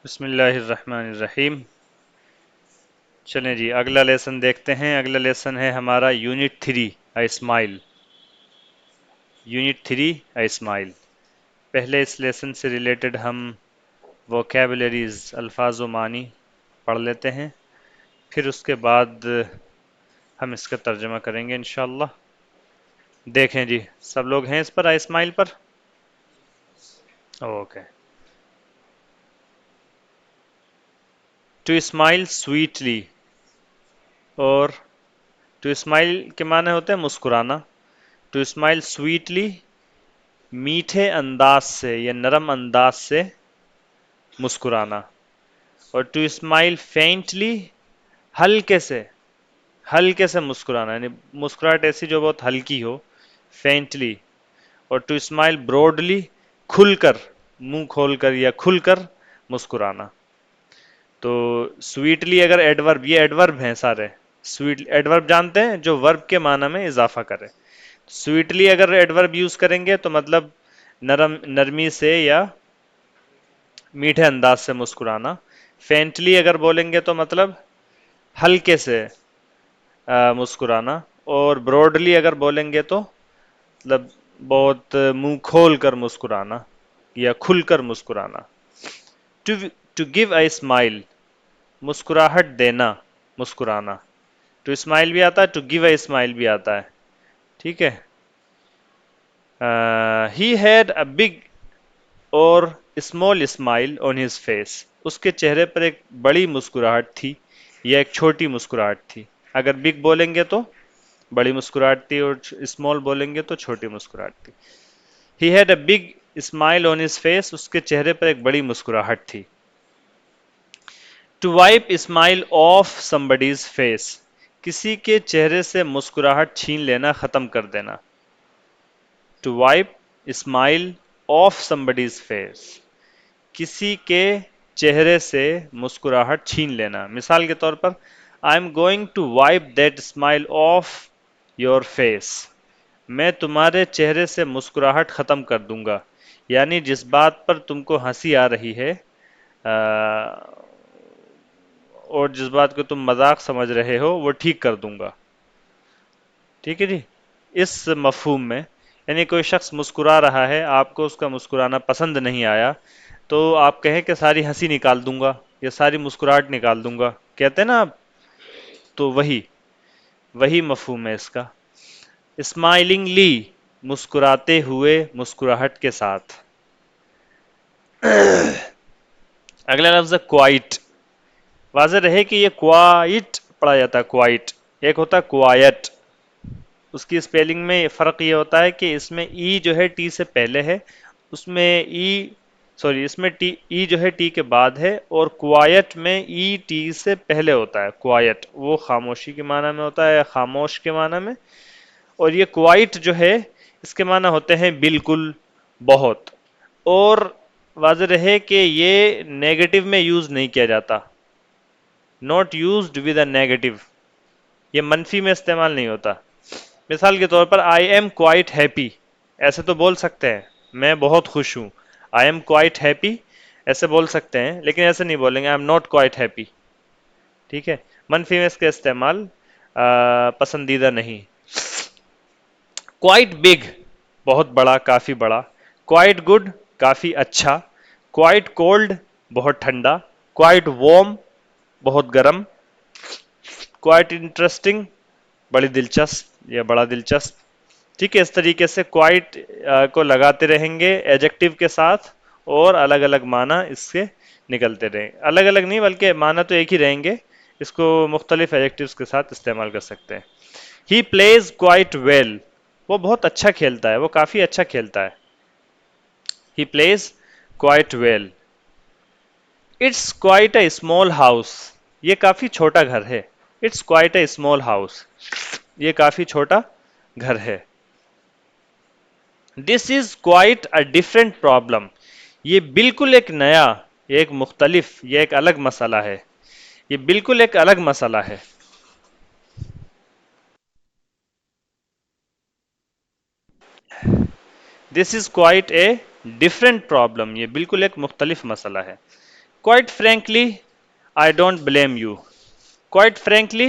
بسم اللہ الرحمن الرحیم۔ چلیں جی اگلا لیسن دیکھتے ہیں۔ اگلا لیسن ہے ہمارا unit 3 a smile. Unit 3 a smile. پہلے اس لیسن سے ریلیٹڈ ہم ووکیبلریز الفاظ و معنی پڑھ لیتے ہیں، پھر اس کے بعد ہم اس کا ترجمہ کریں گے انشاءاللہ۔ دیکھیں جی سب لوگ ہیں اس پر اے اسمائل پر؟ اوکے۔ ٹو اسمائل سویٹلی، اور ٹو اسمائل کے معنی ہوتے ہیں مسکرانا۔ ٹو اسمائل سویٹلی میٹھے انداز سے یا نرم انداز سے مسکرانا، اور ٹو اسمائل فینٹلی ہلکے سے مسکرانا، یعنی مسکراہٹ ایسی جو بہت ہلکی ہو، فینٹلی۔ اور ٹو اسمائل براڈلی کھل کر، منہ کھول کر یا کھل کر مسکرانا۔ تو سویٹلی اگر ایڈورب، یہ ایڈورب ہیں سارے، سویٹ ایڈورب جانتے ہیں جو ورب کے معنی میں اضافہ کرے۔ سویٹلی اگر ایڈورب یوز کریں گے تو مطلب نرمی سے یا میٹھے انداز سے مسکرانا۔ فینٹلی اگر بولیں گے تو مطلب ہلکے سے مسکرانا، اور براڈلی اگر بولیں گے تو مطلب بہت منہ کھول کر مسکرانا یا کھل کر مسکرانا۔ ٹو گیو اے اسمائل، مسکراہٹ دینا، مسکرانا۔ ٹو اسمائل بھی آتا ہے، ٹو گیو اے اسمائل بھی آتا ہے، ٹھیک ہے۔ ہی ہیڈ اے بگ اور small smile on his face, اس کے چہرے پر ایک بڑی مسکراہٹ تھی یا ایک چھوٹی مسکراہٹ تھی۔ اگر بگ بولیں گے تو بڑی مسکراہٹ تھی، اور اسمال بولیں گے تو چھوٹی مسکراہٹ تھی۔ He had a big smile on his face, اس کے چہرے پر ایک بڑی مسکراہٹ تھی۔ To wipe smile off somebody's face, کسی کے چہرے سے مسکراہٹ چھین لینا، ختم کر دینا۔ To wipe smile off somebody's face, کسی کے چہرے سے مسکراہٹ چھین لینا۔ مثال کے طور پر I am going to wipe that smile off your face، میں تمہارے چہرے سے مسکراہٹ ختم کر دوں گا، یعنی جس بات پر تم کو ہنسی آ رہی ہے اور جس بات کو تم مذاق سمجھ رہے ہو وہ ٹھیک کر دوں گا، ٹھیک ہے جی۔ اس مفہوم میں یعنی کوئی شخص مسکرا رہا ہے، آپ کو اس کا مسکرانا پسند نہیں آیا، تو آپ کہیں کہ ساری ہنسی نکال دوں گا یا ساری مسکراہٹ نکال دوں گا، کہتے ہیں نا آپ، تو وہی مفہوم ہے اس کا۔ اسمائلنگلی، مسکراتے ہوئے، مسکراہٹ کے ساتھ۔ اگلا لفظ ہے کوائٹ۔ واضح رہے کہ یہ کوائٹ پڑھا جاتا ہے، کوائٹ، ایک ہوتا ہے کوائٹ۔ اس کی اسپیلنگ میں فرق یہ ہوتا ہے کہ اس میں ای جو ہے ٹی سے پہلے ہے، اس میں اس میں ای جو ہے ٹی کے بعد ہے، اور کوائٹ میں ای ٹی سے پہلے ہوتا ہے۔ کوائٹ وہ خاموشی کے معنی میں ہوتا ہے یا خاموش کے معنی میں، اور یہ کوائٹ جو ہے اس کے معنی ہوتے ہیں بالکل، بہت۔ اور واضح رہے کہ یہ نیگیٹو میں یوز نہیں کیا جاتا، not used with a negative, یہ منفی میں استعمال نہیں ہوتا۔ مثال کے طور پر آئی ایم کوائٹ ہیپی، ایسے تو بول سکتے ہیں میں بہت خوش ہوں، آئی ایم کوائٹ ہیپی ایسے بول سکتے ہیں، لیکن ایسے نہیں بولیں گے I am not quite happy, ٹھیک ہے۔ منفی میں اس کا استعمال پسندیدہ نہیں۔ کوائٹ بگ، بہت بڑا، کافی بڑا۔ کوائٹ گڈ، کافی اچھا۔ کوائٹ کولڈ، بہت ٹھنڈا۔ کوائٹ وارم، بہت گرم۔ کوائٹ انٹرسٹنگ، بڑی دلچسپ یا بڑا دلچسپ، ٹھیک ہے۔ اس طریقے سے کوائٹ کو لگاتے رہیں گے ایڈجیکٹو کے ساتھ، اور الگ الگ معنی اس سے نکلتے رہیں، الگ الگ نہیں بلکہ معنی تو ایک ہی رہیں گے، اس کو مختلف ایڈجیکٹوز کے ساتھ استعمال کر سکتے ہیں۔ ہی پلیز کوائٹ ویل، وہ بہت اچھا کھیلتا ہے، وہ کافی اچھا کھیلتا ہے۔ He plays quite well. It's quite a small house, یہ کافی چھوٹا گھر ہے۔ It's quite a small house, یہ کافی چھوٹا گھر ہے۔ This is quite a different problem, یہ بالکل ایک نیا، یہ ایک مختلف، یہ ایک الگ مسئلہ ہے، یہ بالکل ایک الگ مسئلہ ہے۔ This is quite a different problem, یہ بالکل ایک مختلف مسئلہ ہے۔ Quite frankly, I don't blame you. Quite frankly,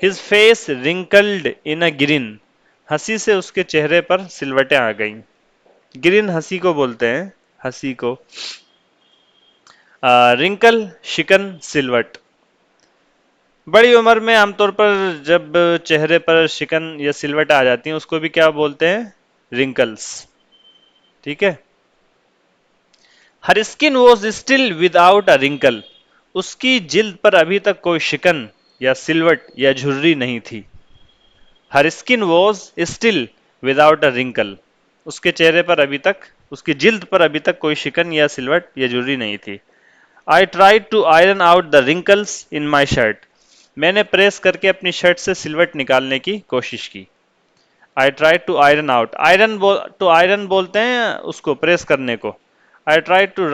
his face wrinkled in a grin. ہنسی سے اس کے چہرے پر سلوٹیں آ گئیں. گرن ہنسی کو بولتے ہیں، ہنسی کو. رنکل شکن سلوٹ. بڑی عمر میں عام طور پر جب چہرے پر شکن یا سلوٹ آ جاتی ہیں اس کو بھی کیا بولتے ہیں؟ رنکلز. ٹھیک ہے. Her skin was still without a wrinkle. اس کی جلد پر ابھی تک کوئی شکن یا سلوٹ یا جھرری نہیں تھی. Her skin was still without a wrinkle. اس کے چہرے پر ابھی تک، اس کی جلد پر ابھی تک کوئی شکن یا سلوٹ یا جھرری نہیں تھی. I tried to iron out the wrinkles in my shirt. میں نے پریس کر کے اپنی شرٹ سے سلوٹ نکالنے کی کوشش کی. I tried to iron out. iron بولتے ہیں اس کو پریس کرنے کو. I tried to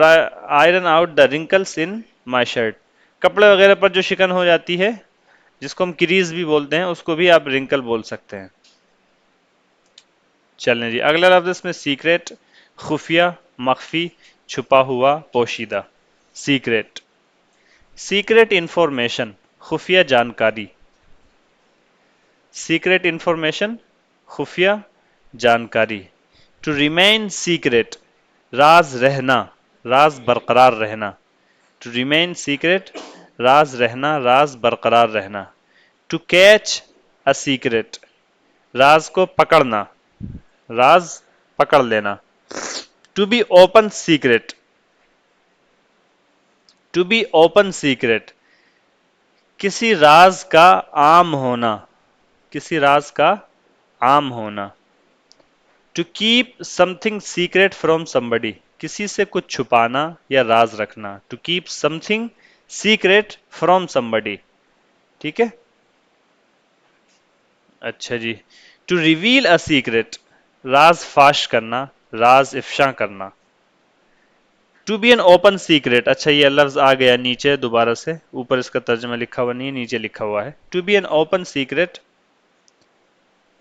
iron out the wrinkles in my shirt. کپڑے وغیرہ پر جو شکن ہو جاتی ہے جس کو ہم کریز بھی بولتے ہیں اس کو بھی آپ رنکل بول سکتے ہیں. چلیں جی اگلا لفظ اس میں سیکریٹ، خفیہ، مخفی، چھپا ہوا، پوشیدہ. سیکریٹ. سیکریٹ انفارمیشن، خفیہ جانکاری. سیکریٹ انفارمیشن، خفیہ جانکاری. ٹو ریمین سیکریٹ، راز رہنا، راز برقرار رہنا. ٹو ریمین سیکریٹ، راز رہنا، راز برقرار رہنا. ٹو کیچ اے سیکریٹ، راز کو پکڑنا، راز پکڑ لینا. To be open secret. To be open secret, کسی راز کا عام ہونا، کسی راز کا عام ہونا. To keep something secret from somebody، کسی سے کچھ چھپانا یا راز رکھنا. To keep something secret from somebody. ٹھیک ہے. اچھا جی. ٹو ریویل اے سیکریٹ، راز فاش کرنا، راز افشاں کرنا. To be an open secret, اچھا یہ لفظ آ گیا نیچے دوبارہ سے، اوپر اس کا ترجمہ لکھا ہوا نہیں ہے، نیچے لکھا ہوا ہے. To be an open secret,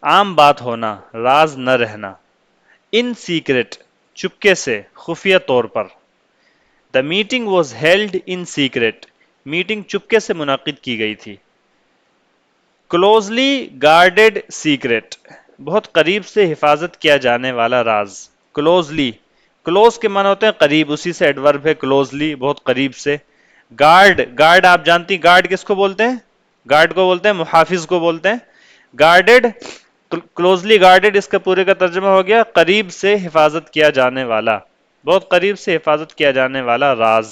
عام بات ہونا، راز نہ رہنا. ان سیکریٹ، چپکے سے، خفیہ طور پر. The meeting was held in secret, meeting چپکے سے منعقد کی گئی تھی. کلوزلی گارڈیڈ سیکریٹ، بہت قریب سے حفاظت کیا جانے والا راز. کلوزلی، کلوز کے معنی ہوتے ہیں قریب، اسی سے ایڈورب ہے کلوزلی، بہت قریب سے. گارڈ، گارڈ آپ جانتی ہیں گارڈ کس کو بولتے ہیں؟ گارڈ کو بولتے ہیں محافظ کو بولتے ہیں. گارڈیڈ، کلوزلی گارڈیڈ، اس کا پورے کا ترجمہ ہو گیا قریب سے حفاظت کیا جانے والا، بہت قریب سے حفاظت کیا جانے والا راز.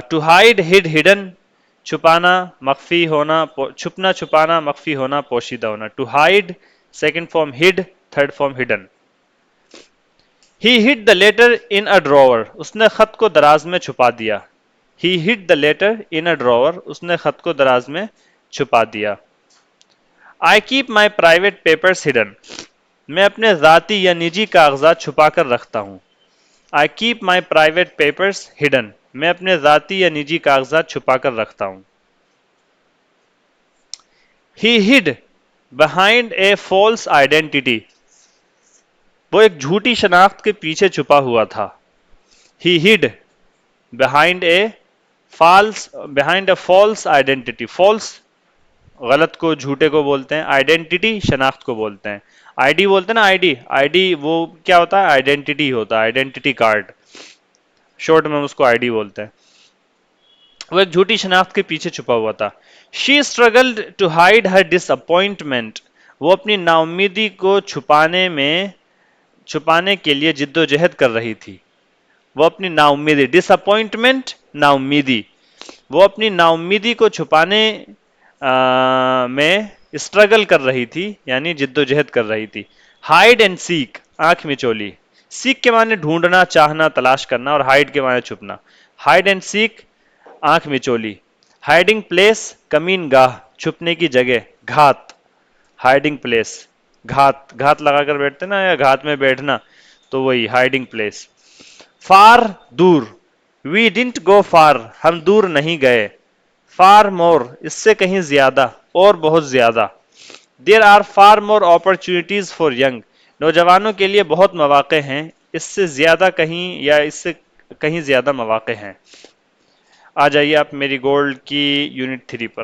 ٹو ہائڈ، ہڈ، ہڈن، چھپانا، مخفی ہونا، چھپنا، چھپانا، مخفی ہونا، پوشیدہ ہونا. To hide, second form hid, third form hidden. He hid the letter in a drawer. اس نے خط کو دراز میں چھپا دیا. He hid the letter in a drawer. اس نے خط کو دراز میں چھپا دیا. I keep my private papers hidden. میں اپنے ذاتی یا نجی کاغذات چھپا کر رکھتا ہوں. I keep my private papers hidden. میں اپنے ذاتی یا نجی کاغذات چھپا کر رکھتا ہوں. He hid behind a false identity. وہ ایک جھوٹی شناخت کے پیچھے چھپا ہوا تھا. He hid behind a false identity. False غلط کو، جھوٹے کو بولتے ہیں. آئیڈینٹی شناخت کو بولتے ہیں. آئی ڈی بولتے ہیں نا، آئی ڈی وہ کیا ہوتا ہے؟ آئیڈینٹی ہوتا ہے، آئیڈینٹی کارڈ، شارٹ میں اس کو آئی ڈی بولتے ہیں. وہ ایک جھوٹی شناخت کے پیچھے چھپا ہوا تھا. She struggled to hide her disappointment. وہ اپنی نا امیدی کو چھپانے کے لیے جد و جہد کر رہی تھی. وہ اپنی نا امیدی، ڈس اپوائنٹمنٹ، نا امیدی، وہ اپنی نا امیدی کو چھپانے میں اسٹرگل کر رہی تھی، یعنی جد و جہد کر رہی تھی. ہائیڈ اینڈ سیک، آنکھ مچولی. سیک کے معنی ڈھونڈنا، چاہنا، تلاش کرنا، اور ہائیڈ کے معنی چھپنا. ہائیڈ اینڈ سیک، آنکھ مچولی. ہائیڈنگ پلیس، کمین گاہ، چھپنے کی جگہ، گھات. ہائیڈنگ پلیس، گھات، گھات لگا کر بیٹھتے نا، یا گھات میں بیٹھنا، تو وہی ہائیڈنگ پلیس. فار، دور. وی ڈنٹ گو فار، ہم دور نہیں گئے. فار مور، اس سے کہیں زیادہ، اور بہت زیادہ. There are far more opportunities for young, نوجوانوں کے لیے بہت مواقع ہیں، اس سے زیادہ کہیں، یا اس سے کہیں زیادہ مواقع ہیں. آ جائیے آپ میری گولڈ کی یونٹ 3 پر.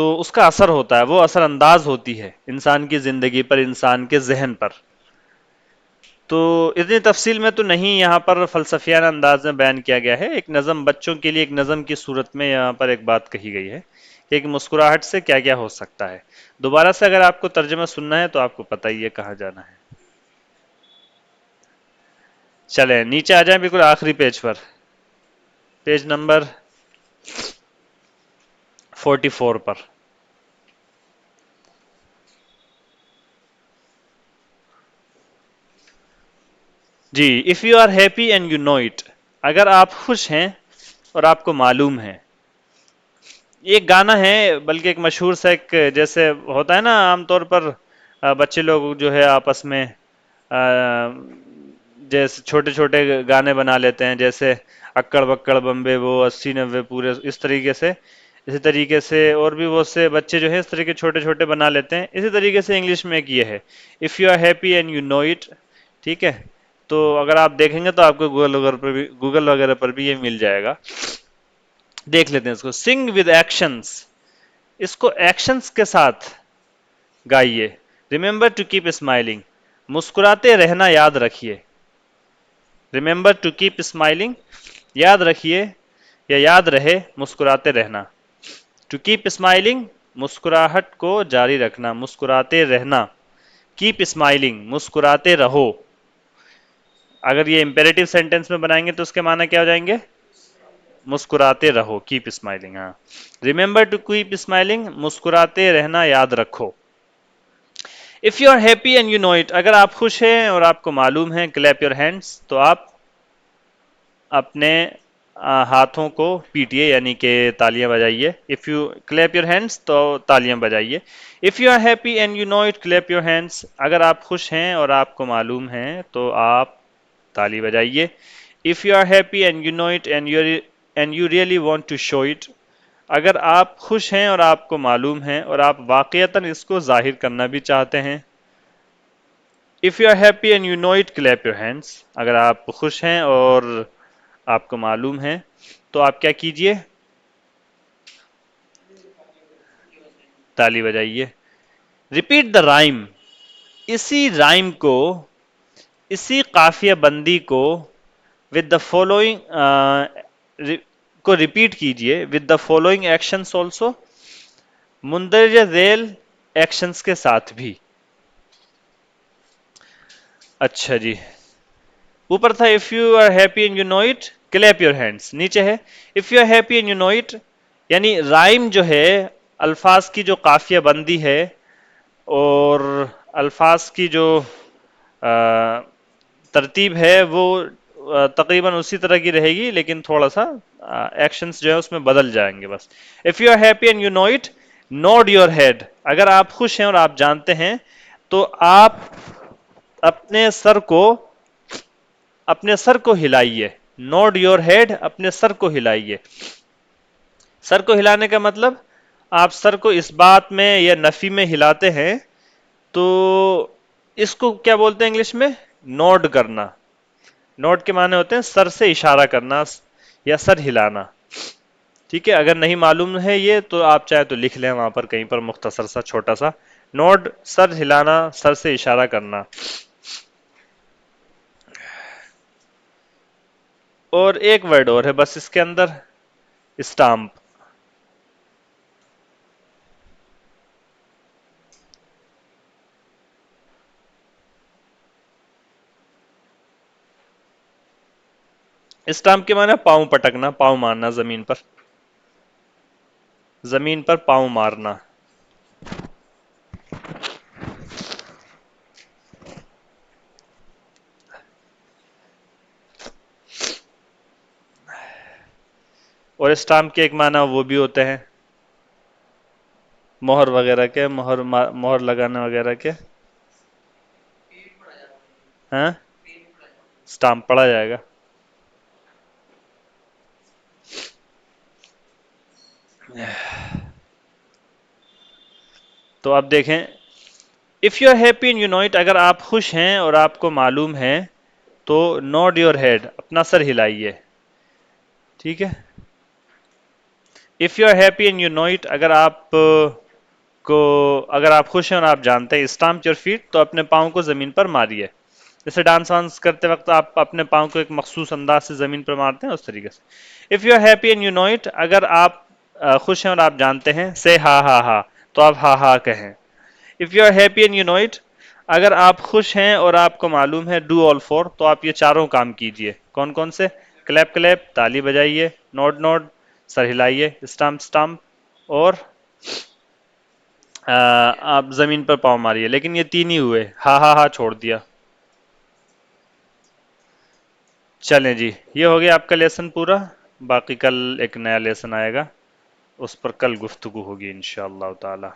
تو اس کا اثر ہوتا ہے، وہ اثر انداز ہوتی ہے انسان کی زندگی پر، انسان کے ذہن پر. تو اتنی تفصیل میں تو نہیں یہاں پر فلسفیانہ انداز میں بیان کیا گیا ہے. ایک نظم بچوں کے لیے ایک نظم کی صورت میں یہاں پر ایک بات کہی گئی ہے کہ ایک مسکراہٹ سے کیا کیا ہو سکتا ہے. دوبارہ سے اگر آپ کو ترجمہ سننا ہے تو آپ کو پتہ ہی ہے کہاں جانا ہے. چلیں نیچے آ جائیں بالکل آخری پیج پر، پیج نمبر 44 پر. جی، if you are happy and you know it, اگر آپ خوش ہیں اور آپ کو معلوم ہے. یہ ایک گانا ہے، بلکہ ایک مشہور سا ایک، جیسے ہوتا ہے نا عام طور پر بچے لوگ جو ہے آپس میں جیسے چھوٹے چھوٹے گانے بنا لیتے ہیں، جیسے اکڑ بکڑ بمبے وہ 80 90 پورے اس طریقے سے. اسی طریقے سے اور بھی بہت سے بچے جو ہیں اس طریقے چھوٹے چھوٹے بنا لیتے ہیں. اسی طریقے سے انگلش میں ایک یہ ہے، if you are happy and you know it. ٹھیک ہے، تو اگر آپ دیکھیں گے تو آپ کو گوگل وغیرہ پر بھی یہ مل جائے گا. دیکھ لیتے ہیں اس کو. سنگ ود ایکشنز، اس کو ایکشنز کے ساتھ گائیے. ریمبر ٹو کیپ اسمائلنگ، مسکراتے رہنا یاد رکھیے. ریمبر ٹو کیپ اسمائلنگ، یاد رکھیے یا یاد رہے مسکراتے رہنا. ٹو کیپ اسمائلنگ، مسکراہٹ کو جاری رکھنا، مسکراتے رہنا. کیپ اسمائلنگ، مسکراتے رہو. اگر یہ امپیریٹو سینٹینس میں بنائیں گے تو اس کے معنی کیا ہو جائیں گے؟ مسکراتے رہو، کیپ اسمائلنگ. ہاں، ریمبر ٹو کیپ اسمائلنگ، مسکراتے رہنا یاد رکھو. If you are happy and you know it, اگر آپ خوش ہیں اور آپ کو معلوم ہے. کلیپ یور ہینڈس، تو آپ اپنے ہاتھوں کو پیٹیے، یعنی کہ تالیاں بجائیے. If you clap your hands, تو تالیاں بجائیے. If you are happy and you know it clap your hands, اگر آپ خوش ہیں اور آپ کو معلوم ہے تو آپ تالی بجائیے. If you are happy and you know it and you really want to show it, اگر آپ خوش ہیں اور آپ کو معلوم ہے اور آپ واقعتاً اس کو ظاہر کرنا بھی چاہتے ہیں. If you are happy and you know it clap your hands, اگر آپ خوش ہیں اور آپ کو معلوم ہے تو آپ کیا کیجئے؟ تالی بجائیے. ریپیٹ دا رائم، اسی رائم کو، اسی قافیہ بندی کو with the following کو ریپیٹ کیجئے. with the following actions also، مندرجہ ذیل ایکشنز کے ساتھ بھی. اچھا جی، اوپر تھا if you are happy and you know it clap your hands، نیچے ہے if you are happy and you know it. یعنی رائم جو ہے، الفاظ کی جو قافیہ بندی ہے اور الفاظ کی جو ترتیب ہے وہ تقریباً اسی طرح کی رہے گی، لیکن تھوڑا سا ایکشنز جو ہے اس میں بدل جائیں گے بس. if you are happy and you know it nod your head، اگر آپ خوش ہیں اور آپ جانتے ہیں تو آپ اپنے سر کو ہلائیے. nod your head، اپنے سر کو ہلائیے. سر کو ہلانے کا مطلب آپ سر کو اس بات میں یا نفی میں ہلاتے ہیں تو اس کو کیا بولتے ہیں انگلش میں؟ نوڈ کرنا. نوڈ کے معنی ہوتے ہیں سر سے اشارہ کرنا یا سر ہلانا. ٹھیک ہے، اگر نہیں معلوم ہے یہ تو آپ چاہے تو لکھ لیں وہاں پر کہیں پر مختصر سا چھوٹا سا. نوڈ، سر ہلانا، سر سے اشارہ کرنا. اور ایک ورڈ اور ہے بس اس کے اندر، اسٹامپ. اسٹامپ کے معنی پاؤں پٹکنا، پاؤں مارنا زمین پر، زمین پر پاؤں مارنا. اور اسٹامپ کے ایک معنی وہ بھی ہوتے ہیں مہر وغیرہ کے، مہر لگانا وغیرہ کے. ہاں، اسٹامپ پڑا جائے گا. تو اب دیکھیں if you are happy and you know it, اگر آپ خوش ہیں اور آپ کو معلوم ہے تو نوڈ یور ہیڈ، اپنا سر ہلائیے. ٹھیک ہے، if you are happy and you know it, اگر آپ کو اگر آپ خوش ہیں اور آپ جانتے ہیں، اسٹامپ یور فیٹ، تو اپنے پاؤں کو زمین پر ماریے. جیسے ڈانس وانس کرتے وقت آپ اپنے پاؤں کو ایک مخصوص انداز سے زمین پر مارتے ہیں، اس طریقے سے. If you are happy and you know it, اگر آپ خوش ہیں اور آپ جانتے ہیں، سے ہا ہا ہا، تو آپ ہا ہا کہیں. If you are happy and you know it, اگر آپ خوش ہیں اور آپ کو معلوم ہے، ڈو آل فور، تو آپ یہ چاروں کام کیجئے. کون کون سے؟ کلیپ کلیپ، تالی بجائیے، نوڈ نوڈ، سر ہلائیے، اسٹامپ اسٹامپ، اور آپ زمین پر پاؤں ماریے. لیکن یہ تین ہی ہوئے، ہا ہا ہا چھوڑ دیا. چلیں جی، یہ ہو گیا آپ کا لیسن پورا. باقی کل ایک نیا لیسن آئے گا، اس پر کل گفتگو ہوگی انشاءاللہ تعالی.